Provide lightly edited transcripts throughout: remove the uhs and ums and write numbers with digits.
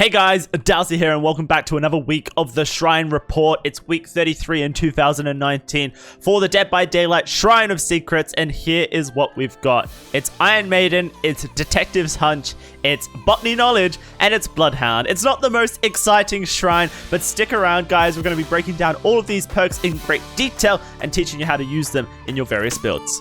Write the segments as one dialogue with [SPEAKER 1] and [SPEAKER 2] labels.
[SPEAKER 1] Hey guys, DOWSEY here and welcome back to another week of the Shrine Report. It's week 33 in 2019 for the Dead by Daylight Shrine of Secrets, and here is what we've got. It's Iron Maiden, it's Detective's Hunch, it's Botany Knowledge, and it's Bloodhound. It's not the most exciting shrine, but stick around guys, we're going to be breaking down all of these perks in great detail and teaching you how to use them in your various builds.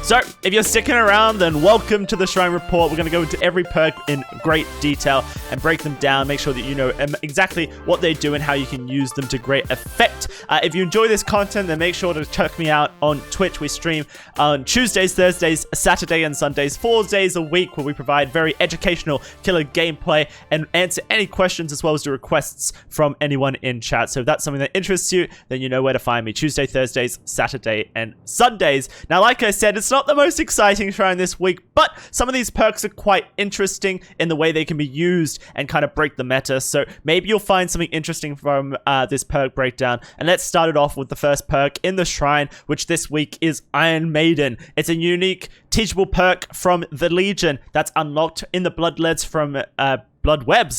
[SPEAKER 1] So, if you're sticking around, then welcome to the Shrine Report. We're going to go into every perk in great detail and break them down, make sure that you know exactly what they do and how you can use them to great effect. If you enjoy this content, then make sure to check me out on Twitch. We stream on Tuesdays, Thursdays, Saturday, and Sundays, 4 days a week, where we provide very educational killer gameplay and answer any questions as well as the requests from anyone in chat. So if that's something that interests you, then you know where to find me. Tuesday, Thursdays, Saturday, and Sundays. Now, like I said, it's not the most exciting shrine this week, but some of these perks are quite interesting in the way they can be used and kind of break the meta. So maybe you'll find something interesting from this perk breakdown. And let's start it off with the first perk in the shrine, which this week is Iron Maiden. It's a unique teachable perk from the Legion that's unlocked in the Bloodwebs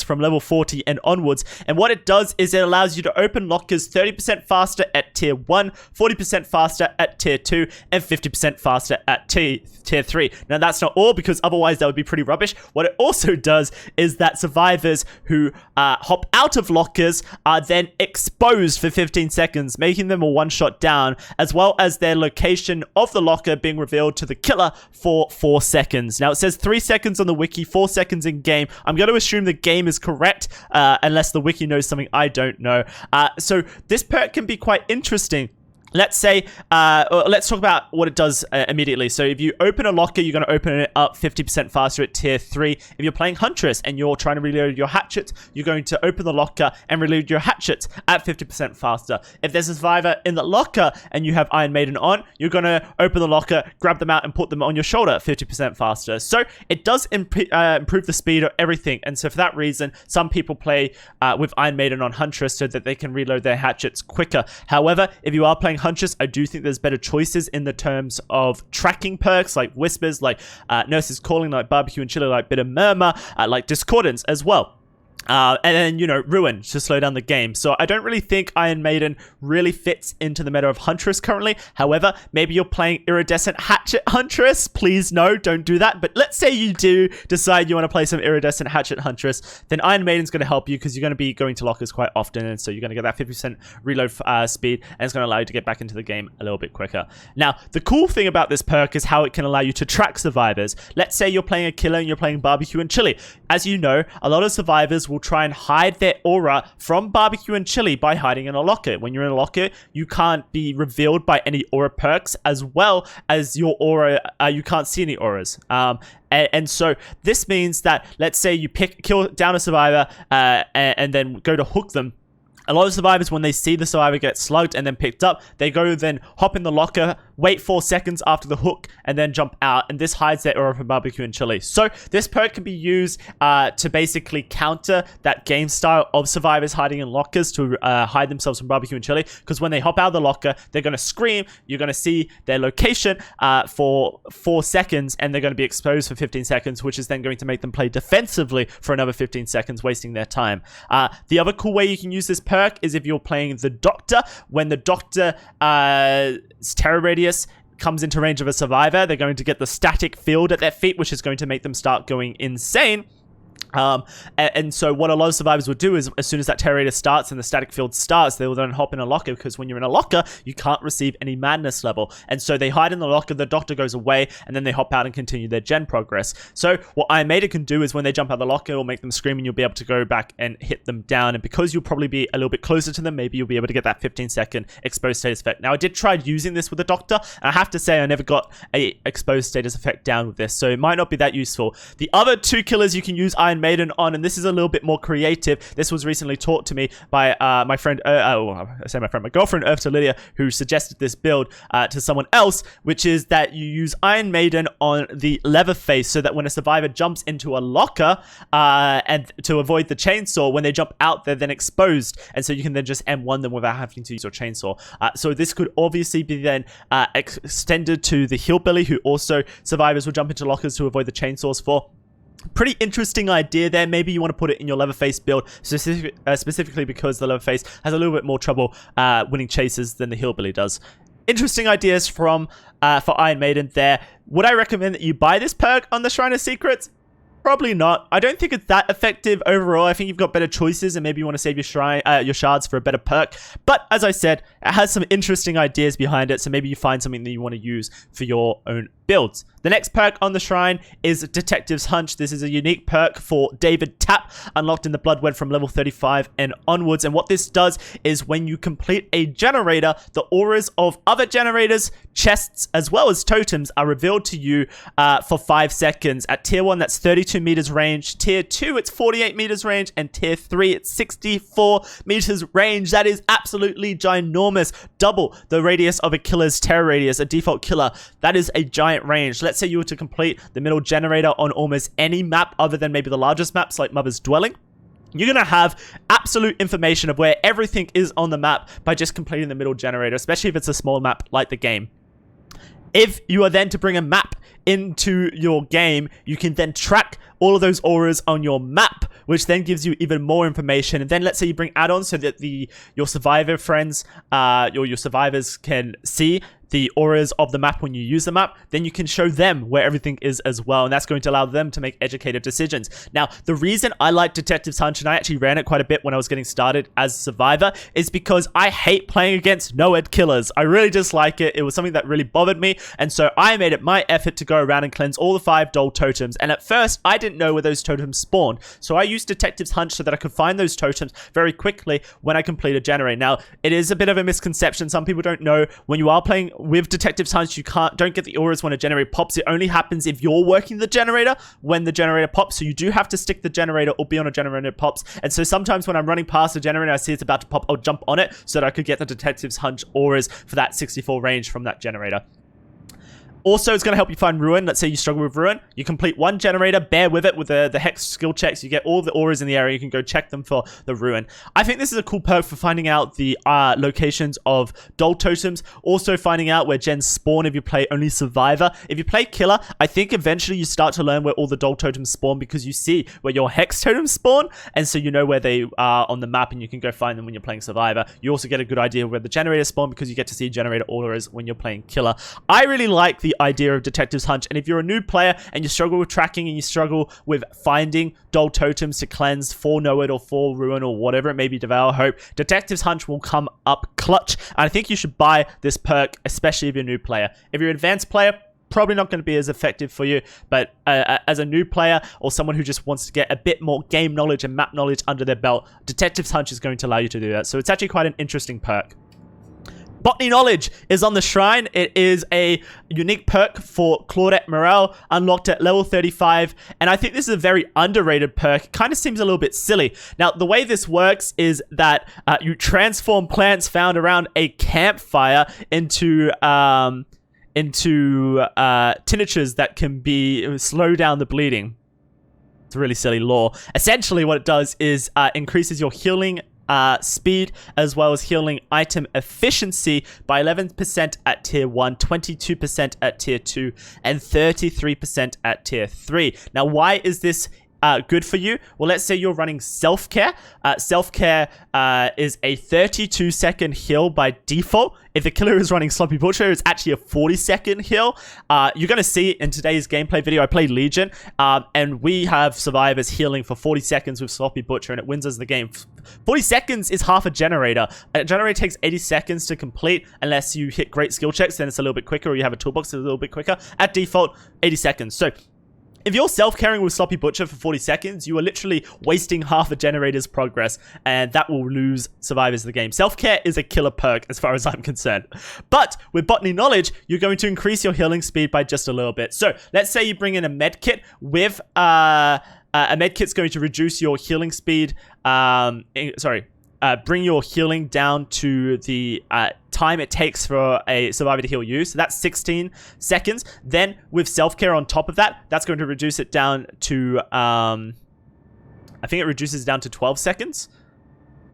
[SPEAKER 1] from level 40 and onwards. And what it does is it allows you to open lockers 30% faster at tier 1, 40% faster at tier 2, and 50% faster at tier 3. Now that's not all, because otherwise that would be pretty rubbish. What it also does is that survivors who hop out of lockers are then exposed for 15 seconds, making them a one-shot down, as well as their location of the locker being revealed to the killer for 4 seconds. Now it says 3 seconds on the wiki, 4 seconds in game. I'm going to assume the game is correct, unless the wiki knows something I don't know. So this perk can be quite interesting. Let's say, let's talk about what it does immediately. So if you open a locker, you're going to open it up 50% faster at tier 3. If you're playing Huntress and you're trying to reload your hatchet, you're going to open the locker and reload your hatchet at 50% faster. If there's a survivor in the locker and you have Iron Maiden on, you're going to open the locker, grab them out and put them on your shoulder 50% faster. So it does improve the speed of everything. And so for that reason, some people play with Iron Maiden on Huntress so that they can reload their hatchets quicker. However, if you are playing Huntress, I do think there's better choices in the terms of tracking perks like Whispers, like Nurse's Calling, like Barbecue and Chili, like Bitter Murmur, like Discordance as well. And then, you know, Ruin to slow down the game. So I don't really think Iron Maiden really fits into the meta of Huntress currently. However, maybe you're playing Iridescent Hatchet Huntress. Please, no, don't do that. But let's say you do decide you want to play some Iridescent Hatchet Huntress, then Iron Maiden's going to help you because you're going to be going to lockers quite often. And so you're going to get that 50% reload speed, and it's going to allow you to get back into the game a little bit quicker. Now, the cool thing about this perk is how it can allow you to track survivors. Let's say you're playing a killer and you're playing Barbecue and Chili. As you know, a lot of survivors will try and hide their aura from Barbecue and Chili by hiding in a locker. When you're in a locker, you can't be revealed by any aura perks, as well as your aura, you can't see any auras. And so this means that, let's say you kill down a survivor and then go to hook them. A lot of survivors, when they see the survivor get slugged and then picked up, they go then hop in the locker, wait 4 seconds after the hook, and then jump out. And this hides their aura from Barbecue and Chili. So this perk can be used to basically counter that game style of survivors hiding in lockers to hide themselves from Barbecue and Chili. Because when they hop out of the locker, they're going to scream. You're going to see their location for 4 seconds, and they're going to be exposed for 15 seconds, which is then going to make them play defensively for another 15 seconds, wasting their time. The other cool way you can use this perk is if you're playing the Doctor. When the Doctor's terror radius comes into range of a survivor, they're going to get the static field at their feet, which is going to make them start going insane. And so what a lot of survivors will do is, as soon as that terror radius starts and the static field starts, they will then hop in a locker, because when you're in a locker, you can't receive any madness level. And so they hide in the locker, the Doctor goes away, and then they hop out and continue their gen progress. So what Iron Maiden can do is, when they jump out of the locker, it will make them scream, and you'll be able to go back and hit them down. And because you'll probably be a little bit closer to them, maybe you'll be able to get that 15-second exposed status effect. Now, I did try using this with the Doctor, and I have to say I never got a exposed status effect down with this, so it might not be that useful. The other two killers you can use Iron Iron Maiden on, and this is a little bit more creative. This was recently taught to me by my friend, my girlfriend, Lydia, who suggested this build to someone else, which is that you use Iron Maiden on the lever face so that when a survivor jumps into a locker, and to avoid the chainsaw, when they jump out, they're then exposed, and so you can then just M1 them without having to use your chainsaw. So this could obviously be then extended to the hillbilly, who also survivors will jump into lockers to avoid the chainsaws for. Pretty interesting idea there. Maybe you want to put it in your Leatherface build, specifically because the Leatherface has a little bit more trouble winning chases than the hillbilly does. Interesting ideas from for Iron Maiden there. Would I recommend that you buy this perk on the Shrine of Secrets? Probably not. I don't think it's that effective overall. I think you've got better choices, and maybe you want to save your shards for a better perk. But as I said, it has some interesting ideas behind it, so maybe you find something that you want to use for your own builds. The next perk on the shrine is Detective's Hunch. This is a unique perk for David Tapp, unlocked in the Bloodwed from level 35 and onwards. And what this does is when you complete a generator, the auras of other generators, chests, as well as totems are revealed to you for 5 seconds. At tier 1, that's 32 meters range. Tier 2, it's 48 meters range. And tier 3, it's 64 meters range. That is absolutely ginormous. Double the radius of a killer's terror radius, a default killer. That is a giant range. Let's say you were to complete the middle generator on almost any map other than maybe the largest maps like Mother's Dwelling. You're going to have absolute information of where everything is on the map by just completing the middle generator, especially if it's a small map like the game. If you are then to bring a map into your game, you can then track all of those auras on your map, which then gives you even more information. And then let's say you bring add-ons so that your survivor friends, your survivors can see the auras of the map when you use the map, then you can show them where everything is as well, and that's going to allow them to make educated decisions. Now, the reason I like Detective's Hunch, and I actually ran it quite a bit when I was getting started as a survivor, is because I hate playing against no-ed killers. I really dislike it. It was something that really bothered me, and so I made it my effort to go around and cleanse all the 5 dull totems, and at first, I didn't know where those totems spawned, so I used Detective's Hunch so that I could find those totems very quickly when I complete a generator. Now, it is a bit of a misconception. Some people don't know when you are playing with Detective's Hunch, you don't get the auras when a generator pops. It only happens if you're working the generator when the generator pops. So you do have to stick the generator or be on a generator that pops. And so sometimes when I'm running past the generator, I see it's about to pop, I'll jump on it so that I could get the Detective's Hunch auras for that 64 range from that generator. Also, it's going to help you find Ruin. Let's say you struggle with Ruin. You complete one generator, bear with it with the Hex skill checks. You get all the auras in the area. You can go check them for the Ruin. I think this is a cool perk for finding out the locations of dull totems. Also finding out where gens spawn if you play only Survivor. If you play Killer, I think eventually you start to learn where all the dull totems spawn because you see where your Hex totems spawn. And so you know where they are on the map and you can go find them when you're playing Survivor. You also get a good idea of where the generators spawn because you get to see generator auras when you're playing Killer. I really like the idea of Detective's Hunch, and if you're a new player and you struggle with tracking and you struggle with finding dull totems to cleanse for Know-It or for Ruin or whatever it may be, Devour Hope, Detective's Hunch will come up clutch, and I think you should buy this perk, especially if you're a new player. If you're an advanced player, probably not going to be as effective for you, but as a new player or someone who just wants to get a bit more game knowledge and map knowledge under their belt, Detective's Hunch is going to allow you to do that, so it's actually quite an interesting perk. Botany Knowledge is on the shrine. It is a unique perk for Claudette Morel, unlocked at level 35, and I think this is a very underrated perk. It kind of seems a little bit silly. Now, the way this works is that you transform plants found around a campfire into tinctures that can slow down the bleeding. It's a really silly lore. Essentially, what it does is increases your healing speed as well as healing item efficiency by 11% at tier 1, 22% at tier 2, and 33% at tier 3. Now, why is this good for you? Well, let's say you're running self-care. Self-care is a 32-second heal by default. If the killer is running Sloppy Butcher, it's actually a 40-second heal. You're going to see in today's gameplay video, I played Legion, and we have survivors healing for 40 seconds with Sloppy Butcher, and it wins us the game. 40 seconds is half a generator. A generator takes 80 seconds to complete, unless you hit great skill checks, then it's a little bit quicker, or you have a toolbox that's a little bit quicker. At default, 80 seconds. So if you're self-carrying with Sloppy Butcher for 40 seconds, you are literally wasting half a generator's progress, and that will lose survivors of the game. Self-care is a killer perk as far as I'm concerned. But with Botany Knowledge, you're going to increase your healing speed by just a little bit. So let's say you bring in a med kit with a med kit's going to reduce your healing speed. Bring your healing down to the time it takes for a survivor to heal you. So that's 16 seconds. Then with self-care on top of that, that's going to reduce it down to, I think it reduces down to 12 seconds.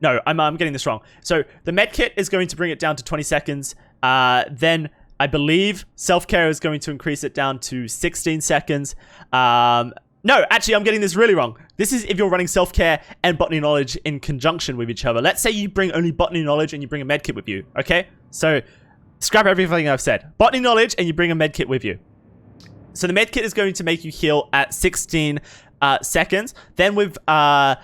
[SPEAKER 1] No, I'm getting this wrong. So the med kit is going to bring it down to 20 seconds. Then I believe self-care is going to increase it down to 16 seconds. No, actually, I'm getting this really wrong. This is if you're running self-care and Botany Knowledge in conjunction with each other. Let's say you bring only Botany Knowledge and you bring a medkit with you, okay? So, scrap everything I've said. Botany Knowledge and you bring a medkit with you. So, the medkit is going to make you heal at 16 seconds. Then with a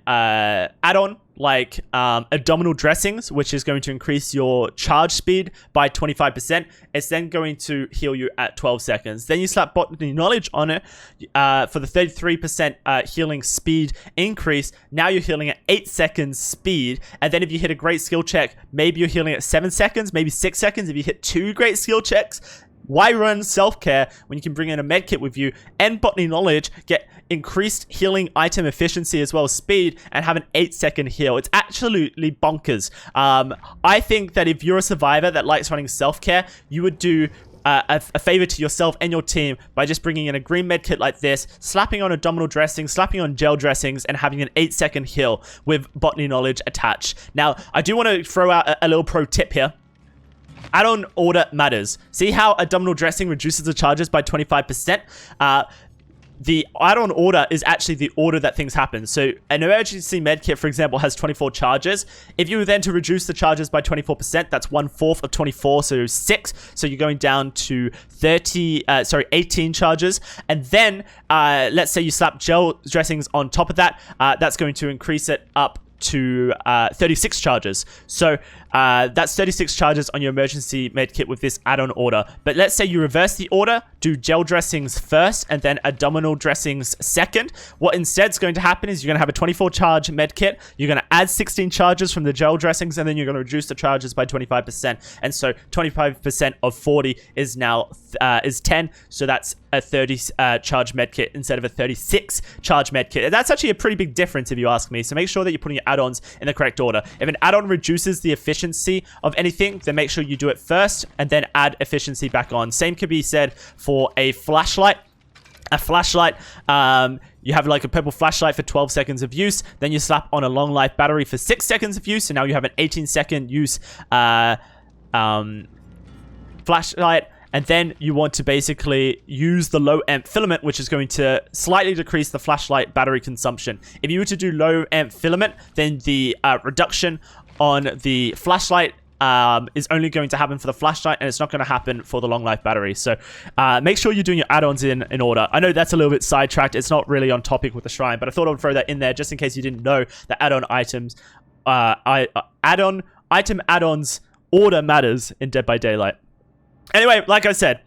[SPEAKER 1] add-on like abdominal dressings, which is going to increase your charge speed by 25%. It's then going to heal you at 12 seconds. Then you slap Botany Knowledge on it for the 33% healing speed increase. Now you're healing at 8 seconds speed. And then if you hit a great skill check, maybe you're healing at 7 seconds, maybe 6 seconds. If you hit 2 great skill checks, why run self-care when you can bring in a medkit with you and Botany Knowledge, get increased healing item efficiency as well as speed, and have an 8-second heal? It's absolutely bonkers. I think that if you're a survivor that likes running self-care, you would do a favor to yourself and your team by just bringing in a green medkit like this, slapping on abdominal dressings, slapping on gel dressings, and having an 8-second heal with Botany Knowledge attached. Now, I do want to throw out a little pro tip here. Add-on order matters. See how abdominal dressing reduces the charges by 25%? The add-on order is actually the order that things happen. So an emergency medkit, for example, has 24 charges. If you were then to reduce the charges by 24%, that's 1/4 of 24, so 6. So you're going down to 18 charges. And then let's say you slap gel dressings on top of that. That's going to increase it up to 36 charges. So that's 36 charges on your emergency medkit with this add-on order. But let's say you reverse the order, do gel dressings first and then abdominal dressings second. What instead's going to happen is you're going to have a 24 charge medkit. You're going to add 16 charges from the gel dressings, and then you're going to reduce the charges by 25%. And so 25% of 40 is now is 10. So that's a 30 charge medkit instead of a 36 charge medkit. That's actually a pretty big difference if you ask me. So make sure that you're putting your add-ons in the correct order. If an add-on reduces the efficiency of anything, then make sure you do it first and then add efficiency back on. Same could be said for a flashlight. A flashlight, you have like a purple flashlight for 12 seconds of use. Then you slap on a long life battery for 6 seconds of use. And now you have an 18-second use flashlight. And then you want to basically use the low amp filament, which is going to slightly decrease the flashlight battery consumption. If you were to do low amp filament, then the reduction on the flashlight is only going to happen for the flashlight, and it's not going to happen for the long life battery. So make sure you're doing your add-ons in order. I know that's a little bit sidetracked. It's not really on topic with the shrine, but I thought I would throw that in there just in case you didn't know that add-on items, item add-ons order matters in Dead by Daylight. Anyway, like I said,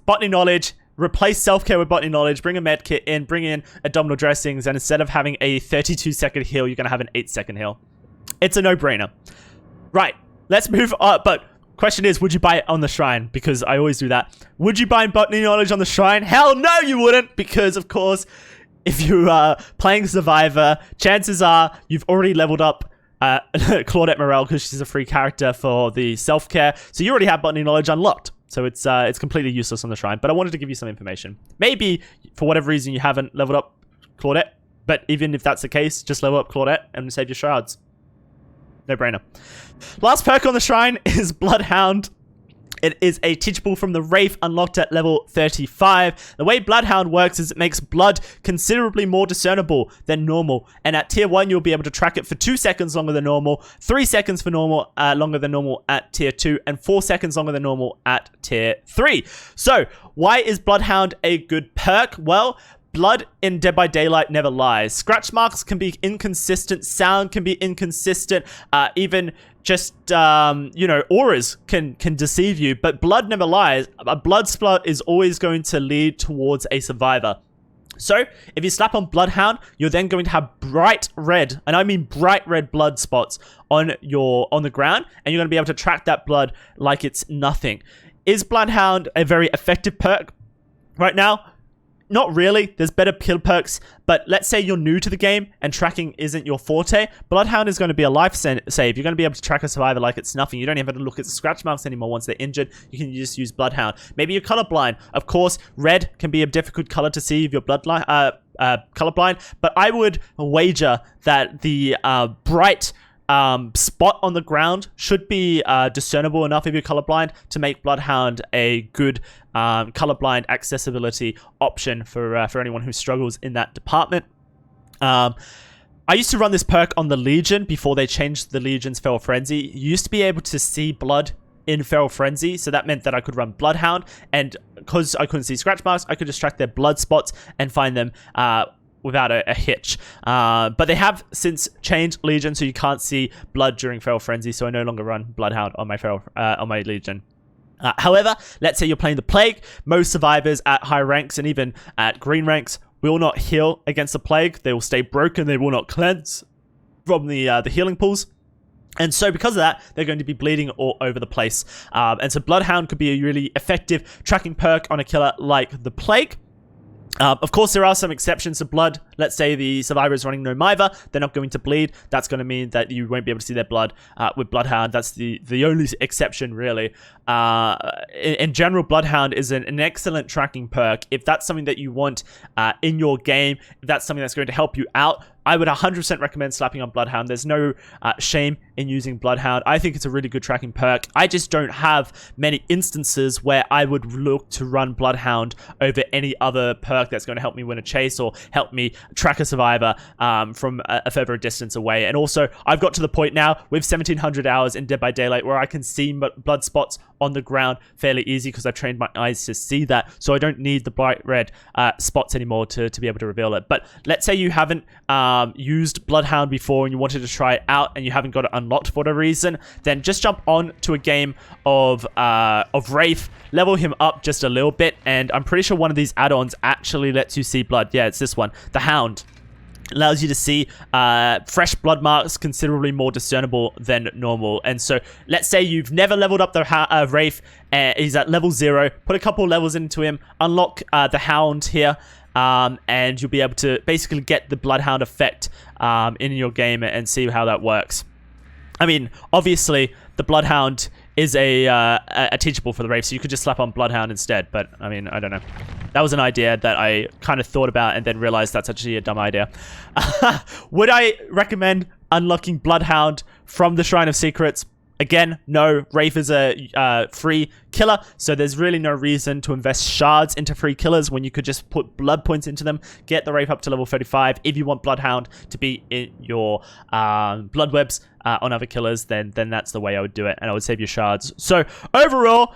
[SPEAKER 1] Botany Knowledge, replace self-care with Botany Knowledge, bring a medkit in, bring in abdominal dressings, and instead of having a 32-second heal, you're going to have an 8-second heal. It's a no-brainer. Right, let's move on. But question is, would you buy it on the shrine? Because I always do that. Would you buy Botany Knowledge on the shrine? Hell no, you wouldn't. Because, of course, if you are playing Survivor, chances are you've already leveled up Claudette Morel because she's a free character for the self-care. So you already have Botany Knowledge unlocked. So it's completely useless on the shrine. But I wanted to give you some information. Maybe, for whatever reason, you haven't leveled up Claudette. But even if that's the case, just level up Claudette and save your shards. No brainer. Last perk on the shrine is Bloodhound. It is a teachable from the Wraith unlocked at level 35. The way Bloodhound works is it makes blood considerably more discernible than normal. And at tier 1, you'll be able to track it for 2 seconds longer than normal, 3 seconds for normal, longer than normal at tier 2, and 4 seconds longer than normal at tier 3. So, why is Bloodhound a good perk? Well, blood in Dead by Daylight never lies. Scratch marks can be inconsistent. Sound can be inconsistent. Even just, auras can deceive you. But blood never lies. A blood splat is always going to lead towards a survivor. So, if you slap on Bloodhound, you're then going to have bright red, and I mean bright red blood spots on the ground, and you're going to be able to track that blood like it's nothing. Is Bloodhound a very effective perk right now? Not really. There's better kill perks, but let's say you're new to the game and tracking isn't your forte. Bloodhound is going to be a life save. You're going to be able to track a survivor like it's nothing. You don't even have to look at the scratch marks anymore once they're injured. You can just use Bloodhound. Maybe you're colorblind. Of course, red can be a difficult color to see if you're colorblind, but I would wager that the bright spot on the ground should be discernible enough if you're colorblind to make Bloodhound a good colorblind accessibility option for anyone who struggles in that department. I used to run this perk on the Legion before they changed the Legion's Feral Frenzy. You used to be able to see blood in Feral Frenzy, so that meant that I could run Bloodhound, and because I couldn't see scratch marks, I could just track their blood spots and find them without a hitch. But they have since changed Legion, so you can't see blood during Feral Frenzy, so I no longer run Bloodhound on my Legion. However, let's say you're playing the Plague. Most survivors at high ranks and even at green ranks will not heal against the Plague. They will stay broken. They will not cleanse from the healing pools. And so because of that, they're going to be bleeding all over the place. And so Bloodhound could be a really effective tracking perk on a killer like the Plague. Of course, there are some exceptions to blood. Let's say the survivor is running no Miva. They're not going to bleed. That's going to mean that you won't be able to see their blood with Bloodhound. That's the only exception, really. In general, Bloodhound is an excellent tracking perk. If that's something that you want in your game, if that's something that's going to help you out, I would 100% recommend slapping on Bloodhound. There's no shame in using Bloodhound. I think it's a really good tracking perk. I just don't have many instances where I would look to run Bloodhound over any other perk that's going to help me win a chase or help me track a survivor from a further distance away. And also, I've got to the point now with 1700 hours in Dead by Daylight where I can see blood spots on the ground fairly easy because I've trained my eyes to see that, so I don't need the bright red spots anymore to be able to reveal it. But let's say you haven't used Bloodhound before and you wanted to try it out and you haven't got it unlocked for whatever reason, then just jump on to a game of Wraith, level him up just a little bit, and I'm pretty sure one of these add-ons actually lets you see blood. Yeah, it's this one, the Hound. Allows you to see fresh blood marks considerably more discernible than normal. And so let's say you've never leveled up the Wraith, he's at level 0, put a couple levels into him, unlock the Hound here, and you'll be able to basically get the Bloodhound effect in your game and see how that works. I mean, obviously, the Bloodhound is a teachable for the Wraith, so you could just slap on Bloodhound instead, but I mean, I don't know. That was an idea that I kind of thought about and then realized that's actually a dumb idea. Would I recommend unlocking Bloodhound from the Shrine of Secrets? Again, no. Wraith is a free killer, so there's really no reason to invest shards into free killers when you could just put blood points into them, get the Wraith up to level 35. If you want Bloodhound to be in your blood webs on other killers, then that's the way I would do it, and I would save your shards. So overall,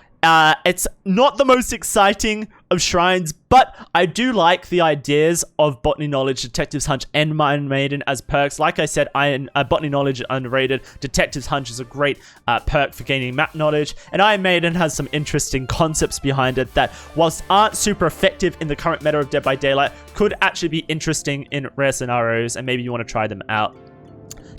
[SPEAKER 1] it's not the most exciting of shrines, but I do like the ideas of Botany Knowledge, Detective's Hunch, and Maiden as perks. Like I said, Botany Knowledge is underrated. Detective's Hunch is a great perk for gaining map knowledge, and Maiden has some interesting concepts behind it that, whilst aren't super effective in the current meta of Dead by Daylight, could actually be interesting in rare scenarios, and maybe you want to try them out.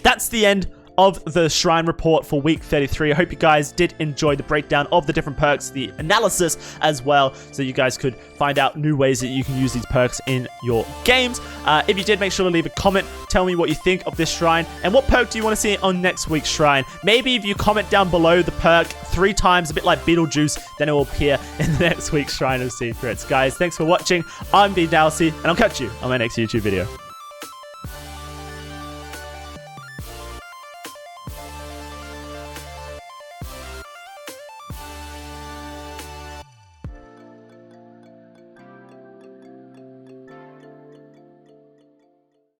[SPEAKER 1] That's the end of the Shrine Report for week 33. I hope you guys did enjoy the breakdown of the different perks, the analysis as well, so you guys could find out new ways that you can use these perks in your games. If you did, make sure to leave a comment. Tell me what you think of this shrine and what perk do you want to see on next week's shrine. Maybe if you comment down below the perk 3 times, a bit like Beetlejuice, then it will appear in the next week's Shrine of Secrets. Guys, thanks for watching. I'm DOWSEY, and I'll catch you on my next YouTube video.